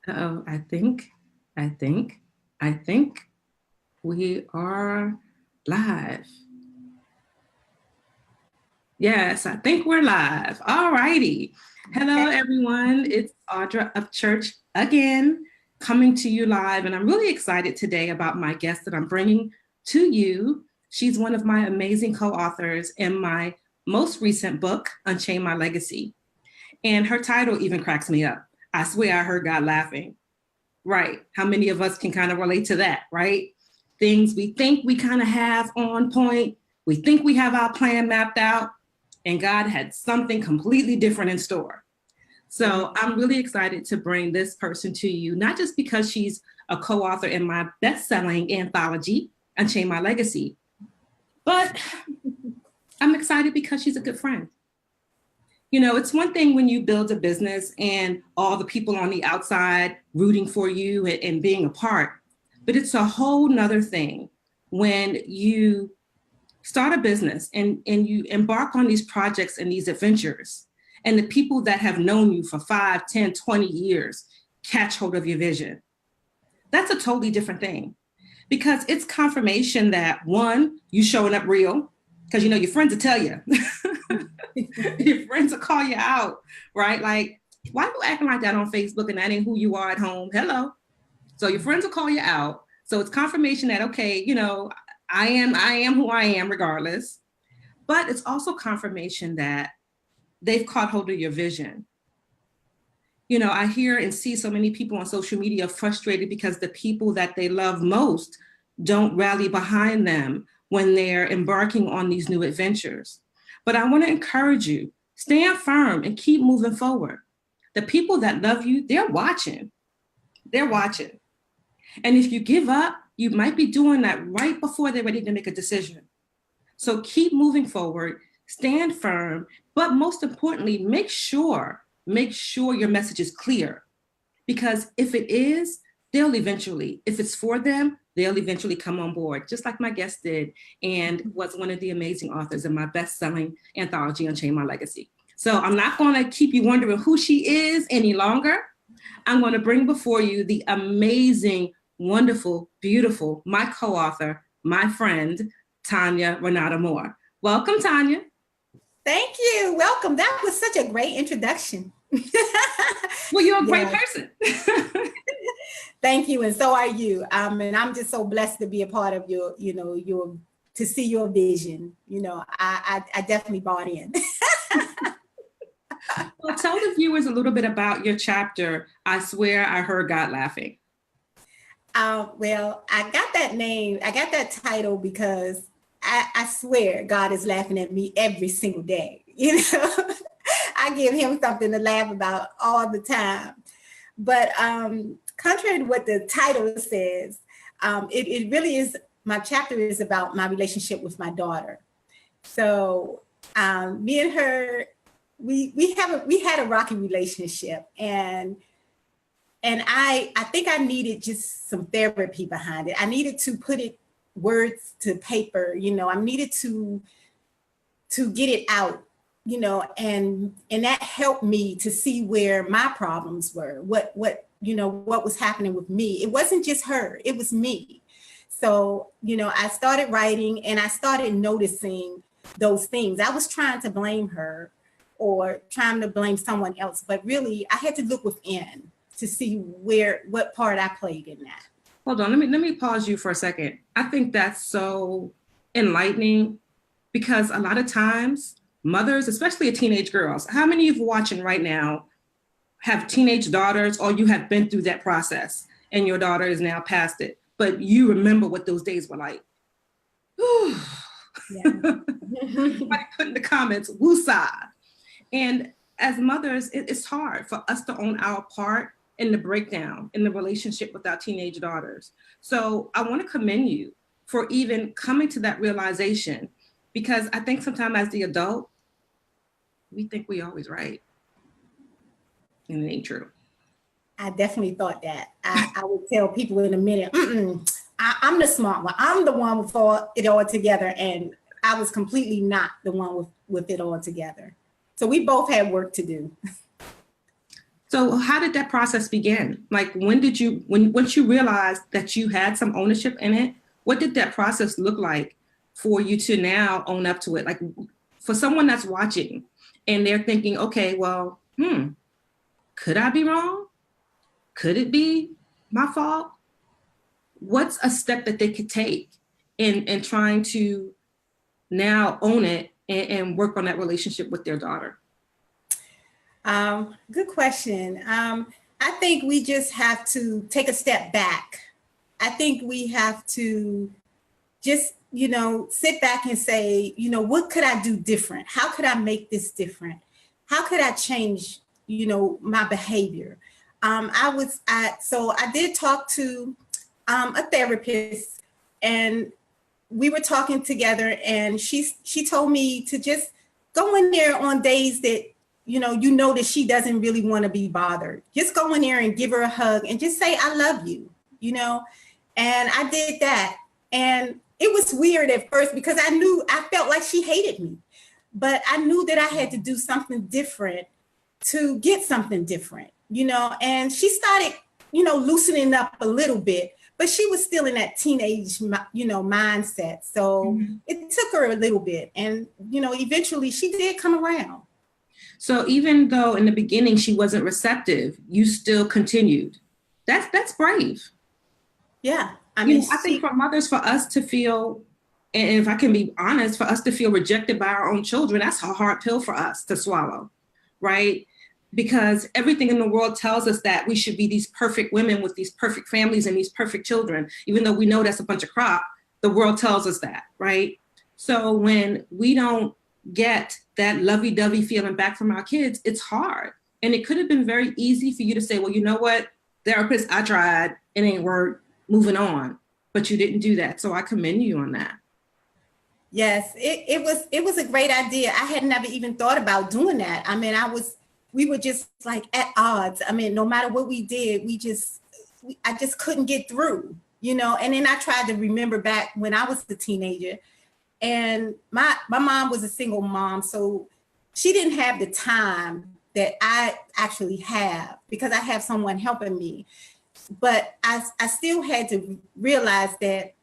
Uh-oh, I think we are live. Yes, I think we're live. All righty. Hello, Okay. everyone. It's Audra Upchurch again, coming to you live. And I'm really excited today about my guest that I'm bringing to you. She's one of my amazing co-authors in my most recent book, Unchain My Legacy. And her title even cracks me up. I swear I heard God laughing. Right. How many of us can kind of relate to that, right? Things we think we kind of have on point. We think we have our plan mapped out, and God had something completely different in store. So I'm really excited to bring this person to you, not just because she's a co-author in my best-selling anthology, Unchain My Legacy, but I'm excited because she's a good friend. You know, it's one thing when you build a business and all the people on the outside rooting for you and being a part, but it's a whole nother thing when you start a business and you embark on these projects and these adventures, and the people that have known you for 5, 10, 20 years catch hold of your vision. That's a totally different thing, because it's confirmation that, one, you showing up real, because you know your friends will tell you. Your friends will call you out, right? Like, why you acting like that on Facebook and that ain't who you are at home? Hello. So your friends will call you out. So it's confirmation that, okay, you know, I am who I am regardless. But it's also confirmation that they've caught hold of your vision. You know, I hear and see so many people on social media frustrated because the people that they love most don't rally behind them when they're embarking on these new adventures. But I want to encourage you, stand firm and keep moving forward. The people that love you, they're watching. They're watching. And if you give up, you might be doing that right before they're ready to make a decision. So keep moving forward, stand firm, but most importantly, make sure your message is clear. Because if it is, they'll eventually, if it's for them, they'll eventually come on board, just like my guest did and was one of the amazing authors in my best-selling anthology, Unchain My Legacy. So I'm not going to keep you wondering who she is any longer. I'm going to bring before you the amazing, wonderful, beautiful, my co-author, my friend, Tonya Renada Moore. Welcome, Tonya. Thank you. Welcome. That was such a great introduction. Well, you're a great Yeah. person. Thank you. And so are you. And I'm just so blessed to be a part of your, to see your vision. I definitely bought in. Well, tell the viewers a little bit about your chapter, I Swear I Heard God Laughing. Well, I got that name. I got that title because I swear God is laughing at me every single day. I give him something to laugh about all the time. But contrary to what the title says, it really is, my chapter is about my relationship with my daughter. So me and her, we had a rocky relationship, and I think I needed just some therapy behind it. I needed to put it words to paper, I needed to get it out, and that helped me to see where my problems were, what was happening with me. It wasn't just her, it was me. So, I started writing and I started noticing those things. I was trying to blame her or trying to blame someone else, but really I had to look within to see what part I played in that. Hold on, let me pause you for a second. I think that's so enlightening, because a lot of times mothers, especially teenage girls, how many of you watching right now have teenage daughters, or you have been through that process and your daughter is now past it, but you remember what those days were like? Yeah. Somebody put in the comments, woosah. And as mothers, it's hard for us to own our part in the breakdown in the relationship with our teenage daughters. So I want to commend you for even coming to that realization, because I think sometimes as the adult, we think we always right. And it ain't true. I definitely thought that. I would tell people in a minute, I'm the smart one. I'm the one with it all together. And I was completely not the one with it all together. So we both had work to do. So how did that process begin? Like, once you realized that you had some ownership in it, what did that process look like for you to now own up to it? Like, for someone that's watching and they're thinking, okay, well, could I be wrong? Could it be my fault? What's a step that they could take in trying to now own it and work on that relationship with their daughter? Good question. I think we just have to take a step back. I think we have to just, sit back and say, what could I do different? How could I make this different? How could I change, my behavior? So I did talk to a therapist, and we were talking together, and she told me to just go in there on days that that she doesn't really want to be bothered. Just go in there and give her a hug and just say, I love you, and I did that. And it was weird at first because I felt like she hated me, but I knew that I had to do something different to get something different, and she started, loosening up a little bit, but she was still in that teenage, mindset. So it took her a little bit, and, eventually she did come around. So even though in the beginning she wasn't receptive, you still continued. That's brave. Yeah. I think for mothers, for us to feel, and if I can be honest, for us to feel rejected by our own children, that's a hard pill for us to swallow, right? Because everything in the world tells us that we should be these perfect women with these perfect families and these perfect children, even though we know that's a bunch of crap. The world tells us that, right? So when we don't get that lovey-dovey feeling back from our kids, it's hard. And it could have been very easy for you to say, well, you know what, therapist, I tried, it ain't work, moving on. But you didn't do that. So I commend you on that. Yes, it was a great idea. I had never even thought about doing that. We were just like at odds. No matter what we did, I just couldn't get through, and then I tried to remember back when I was a teenager. And my mom was a single mom, so she didn't have the time that I actually have because I have someone helping me. But I still had to realize that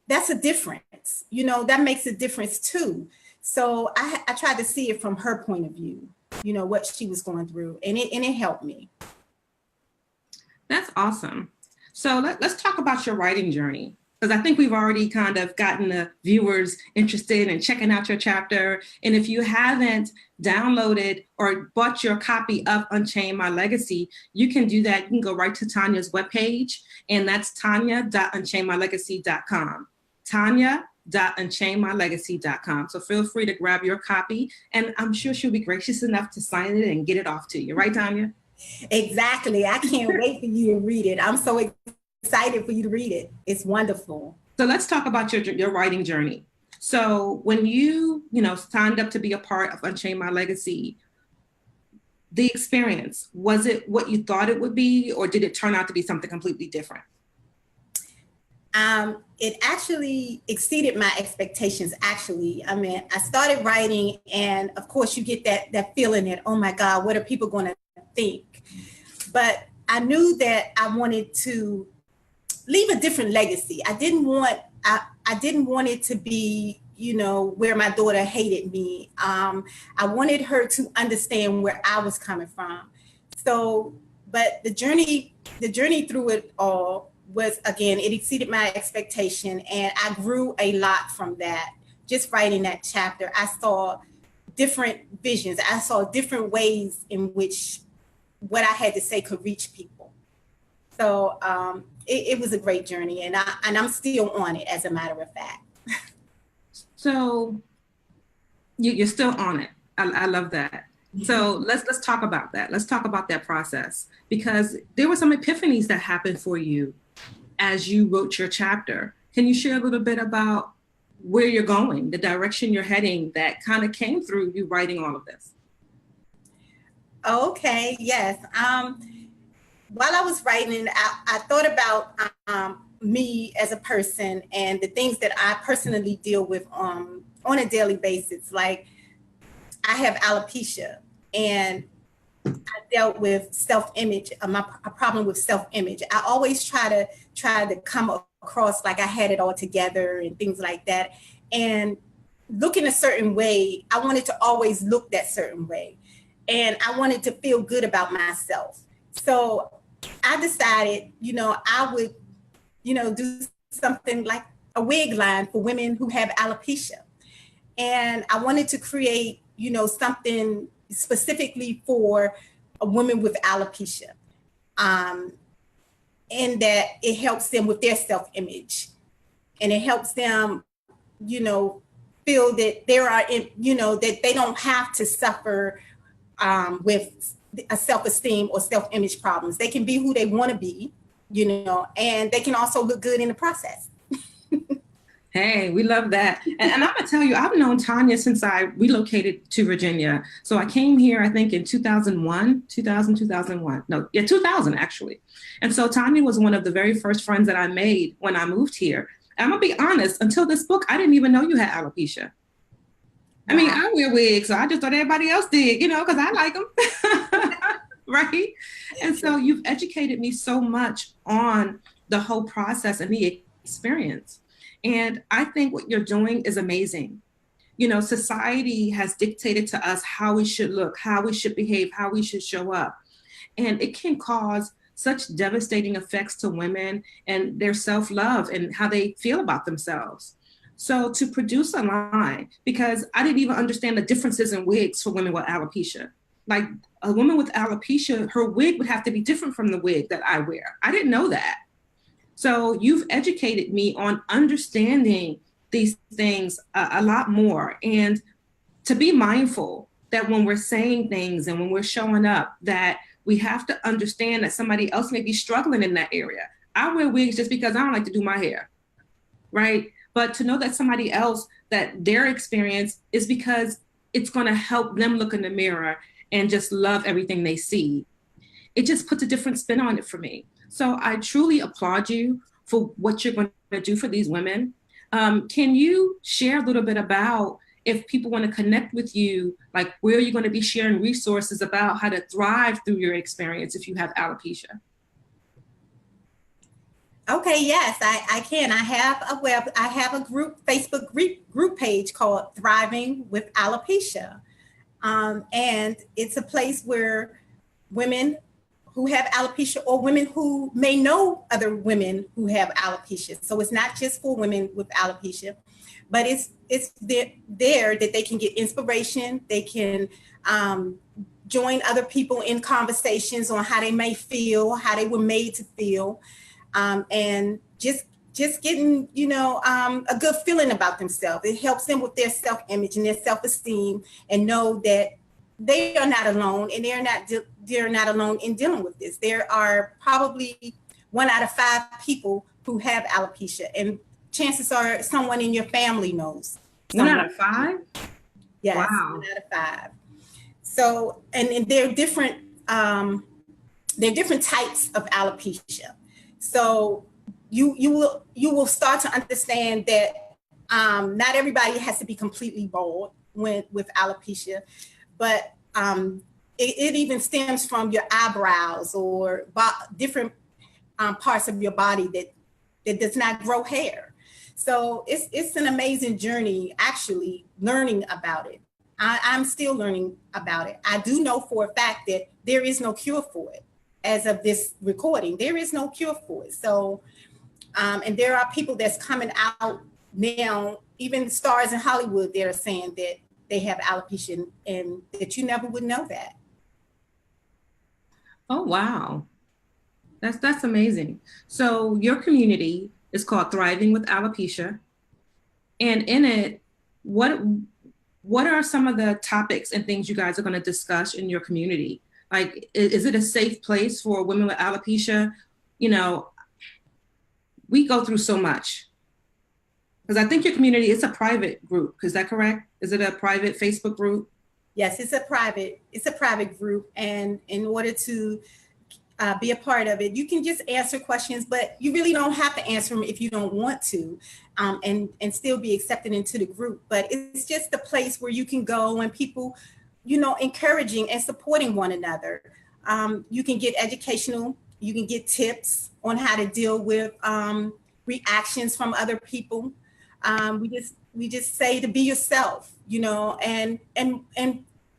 that's a difference. That makes a difference too. So I tried to see it from her point of view, what she was going through, and it helped me. That's awesome. So let's talk about your writing journey, because I think we've already kind of gotten the viewers interested in checking out your chapter. And if you haven't downloaded or bought your copy of Unchain My Legacy, you can do that. You can go right to Tonya's webpage, and that's tonya.unchainmylegacy.com. Tonya.unchainmylegacy.com. So feel free to grab your copy, and I'm sure she'll be gracious enough to sign it and get it off to you. Right, Tonya? Exactly. I can't wait for you to read it. I'm so excited for you to read it. It's wonderful. So let's talk about your writing journey. So when you signed up to be a part of Unchain My Legacy, the experience, was it what you thought it would be, or did it turn out to be something completely different? It actually exceeded my expectations, actually. I started writing, and of course you get that feeling that, oh my God, what are people going to think? But I knew that I wanted to leave a different legacy. I didn't want it to be, where my daughter hated me. I wanted her to understand where I was coming from. So, but the journey through it all was, again, it exceeded my expectation, and I grew a lot from that. Just writing that chapter, I saw different visions. I saw different ways in which what I had to say could reach people. So it was a great journey, and I'm still on it, as a matter of fact. So you're still on it. I love that. Mm-hmm. So let's talk about that. Let's talk about that process, because there were some epiphanies that happened for you as you wrote your chapter. Can you share a little bit about where you're going, the direction you're heading that kind of came through you writing all of this? Okay, yes. While I was writing, I thought about me as a person and the things that I personally deal with on a daily basis. Like, I have alopecia, and dealt with self-image, a problem with self-image. I always try to come across like I had it all together and things like that. And looking a certain way, I wanted to always look that certain way. And I wanted to feel good about myself. So I decided, I would, do something like a wig line for women who have alopecia. And I wanted to create, something specifically for a woman with alopecia. And that it helps them with their self-image. And it helps them, feel that that they don't have to suffer with a self-esteem or self-image problems. They can be who they want to be, and they can also look good in the process. Hey, we love that. And I'm going to tell you, I've known Tonya since I relocated to Virginia. So I came here, I think in 2001. No, yeah, 2000 actually. And so Tonya was one of the very first friends that I made when I moved here. And I'm going to be honest, until this book, I didn't even know you had alopecia. I mean, I wear wigs, so I just thought everybody else did, because I like them. Right? And so you've educated me so much on the whole process and the experience. And I think what you're doing is amazing. Society has dictated to us how we should look, how we should behave, how we should show up. And it can cause such devastating effects to women and their self-love and how they feel about themselves. So to produce a line, because I didn't even understand the differences in wigs for women with alopecia. Like a woman with alopecia, her wig would have to be different from the wig that I wear. I didn't know that. So you've educated me on understanding these things a lot more, and to be mindful that when we're saying things and when we're showing up, that we have to understand that somebody else may be struggling in that area. I wear wigs just because I don't like to do my hair, right? But to know that somebody else, that their experience is because it's going to help them look in the mirror and just love everything they see. It just puts a different spin on it for me. So I truly applaud you for what you're going to do for these women. Can you share a little bit about, if people want to connect with you, like where you're going to be sharing resources about how to thrive through your experience if you have alopecia? Okay, yes, I can. I have a Facebook group page called Thriving with Alopecia. And it's a place where women who have alopecia, or women who may know other women who have alopecia. So it's not just for women with alopecia, but it's there that they can get inspiration. They can join other people in conversations on how they may feel, how they were made to feel, and just getting, a good feeling about themselves. It helps them with their self-image and their self-esteem, and know that they are not alone, and they're not alone in dealing with this. There are probably 1 out of 5 people who have alopecia, and chances are someone in your family knows. 1 out of 5? Yes, wow. 1 out of 5. So, and there are different types of alopecia. So you will start to understand that not everybody has to be completely bald with alopecia. But it even stems from your eyebrows or different parts of your body that does not grow hair. So it's an amazing journey, actually, learning about it. I'm still learning about it. I do know for a fact that there is no cure for it. As of this recording, there is no cure for it. So, and there are people that's coming out now, even stars in Hollywood, they're saying that they have alopecia, and that you never would know that. Oh, wow. That's amazing. So your community is called Thriving with Alopecia. And in it, what are some of the topics and things you guys are going to discuss in your community? Like, is it a safe place for women with alopecia? We go through so much. Because I think your community is a private group. Is that correct? Is it a private Facebook group? Yes, it's a private group. And in order to be a part of it, you can just answer questions, but you really don't have to answer them if you don't want to, and still be accepted into the group. But it's just a place where you can go, and people encouraging and supporting one another. You can get educational, you can get tips on how to deal with reactions from other people. We just say to be yourself, and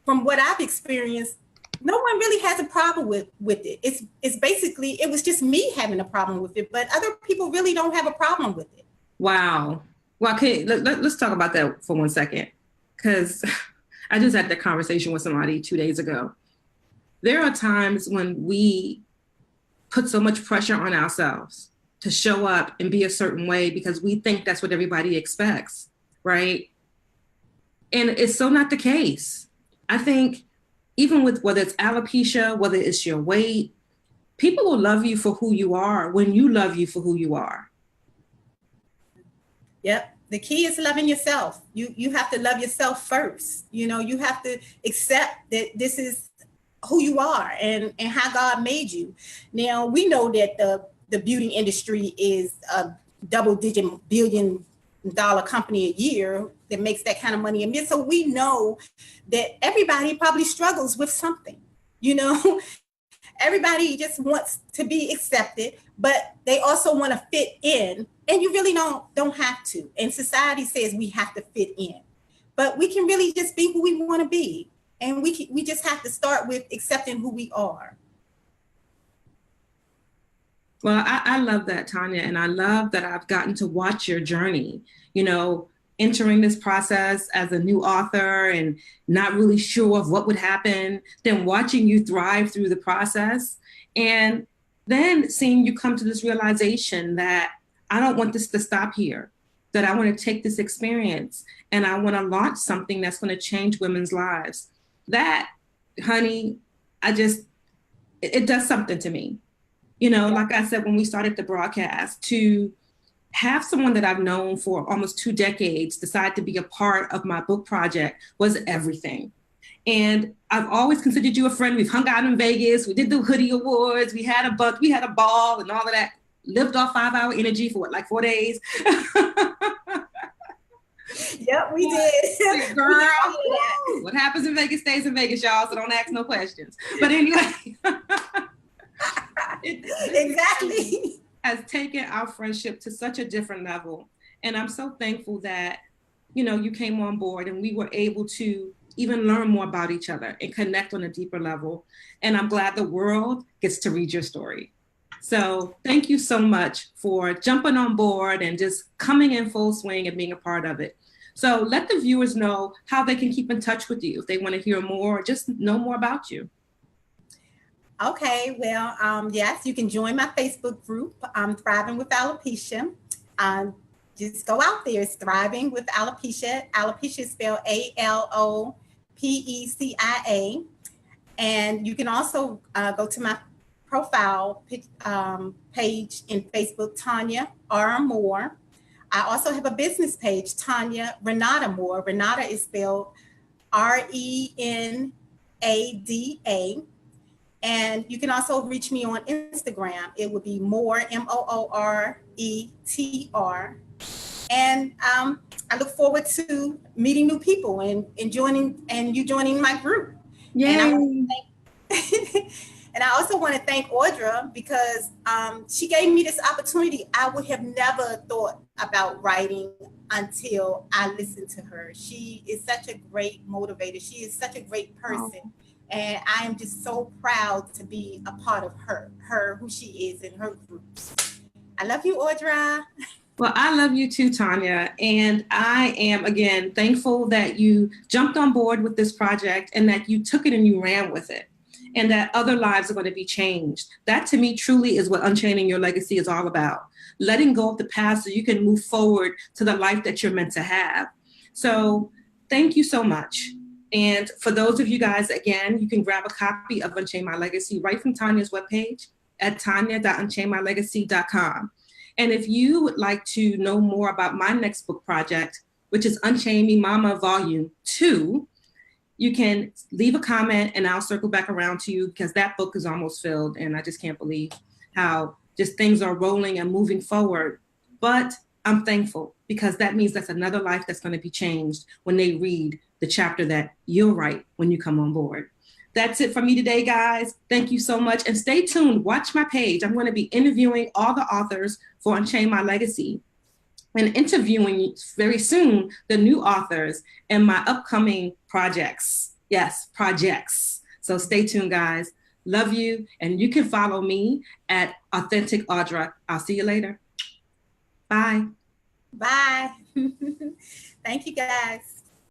from what I've experienced, no one really has a problem with it. It's basically, it was just me having a problem with it, but other people really don't have a problem with it. Wow. Well, let's talk about that for 1 second, because I just had that conversation with somebody 2 days ago. There are times when we put so much pressure on ourselves to show up and be a certain way because we think that's what everybody expects, right? And it's so not the case. I think even with whether it's alopecia, whether it's your weight, people will love you for who you are when you love you for who you are. Yep. The key is loving yourself. You have to love yourself first. You have to accept that this is who you are and how God made you. Now, we know that the beauty industry is a double-digit billion-dollar company a year that makes that kind of money a year. So we know that everybody probably struggles with something. Everybody just wants to be accepted, but they also want to fit in, and you really don't have to. And society says we have to fit in, but we can really just be who we want to be, and we just have to start with accepting who we are. Well, I love that, Tonya, and I love that I've gotten to watch your journey, entering this process as a new author and not really sure of what would happen, then watching you thrive through the process, and then seeing you come to this realization that I don't want this to stop here, that I want to take this experience and I want to launch something that's going to change women's lives. That, honey, it does something to me. Like I said, when we started the broadcast, to have someone that I've known for almost 2 decades decide to be a part of my book project was everything. And I've always considered you a friend. We've hung out in Vegas. We did the hoodie awards. We had a ball and all of that. Lived off 5-hour energy for 4 days. Yep, we did. Girl, what happens in Vegas stays in Vegas, y'all. So don't ask no questions. But anyway, exactly. Has taken our friendship to such a different level. And I'm so thankful that, you came on board and we were able to even learn more about each other and connect on a deeper level. And I'm glad the world gets to read your story. So thank you so much for jumping on board and just coming in full swing and being a part of it. So let the viewers know how they can keep in touch with you if they want to hear more or just know more about you. Okay, well, yes, you can join my Facebook group, Thriving with Alopecia. Just go out there. It's Thriving with Alopecia. Alopecia is spelled ALOPECIA. And you can also go to my profile page in Facebook, Tonya R. Moore. I also have a business page, Tonya Renada Moore. Renada is spelled RENADA. And you can also reach me on Instagram. It would be Moore, MOORETR. And I look forward to meeting new people and you joining my group. Yay. And I also want to thank Audra because she gave me this opportunity. I would have never thought about writing until I listened to her. She is such a great motivator. She is such a great person. Oh. And I am just so proud to be a part of her, who she is in her groups. I love you, Audra. Well, I love you too, Tonya. And I am, again, thankful that you jumped on board with this project and that you took it and you ran with it and that other lives are going to be changed. That to me truly is what Unchaining Your Legacy is all about. Letting go of the past so you can move forward to the life that you're meant to have. So thank you so much. And for those of you guys, again, you can grab a copy of Unchain My Legacy right from Tonya's webpage at tonya.unchainmylegacy.com. And if you would like to know more about my next book project, which is Unchain Me Mama Volume 2, you can leave a comment and I'll circle back around to you because that book is almost filled. And I just can't believe how just things are rolling and moving forward. But I'm thankful because that means that's another life that's going to be changed when they read the chapter that you'll write when you come on board. That's it for me today, guys. Thank you so much. And stay tuned. Watch my page. I'm going to be interviewing all the authors for Unchain My Legacy and interviewing very soon the new authors in my upcoming projects. Yes, projects. So stay tuned, guys. Love you. And you can follow me at Authentic Audra. I'll see you later. Bye. Bye. Thank you, guys.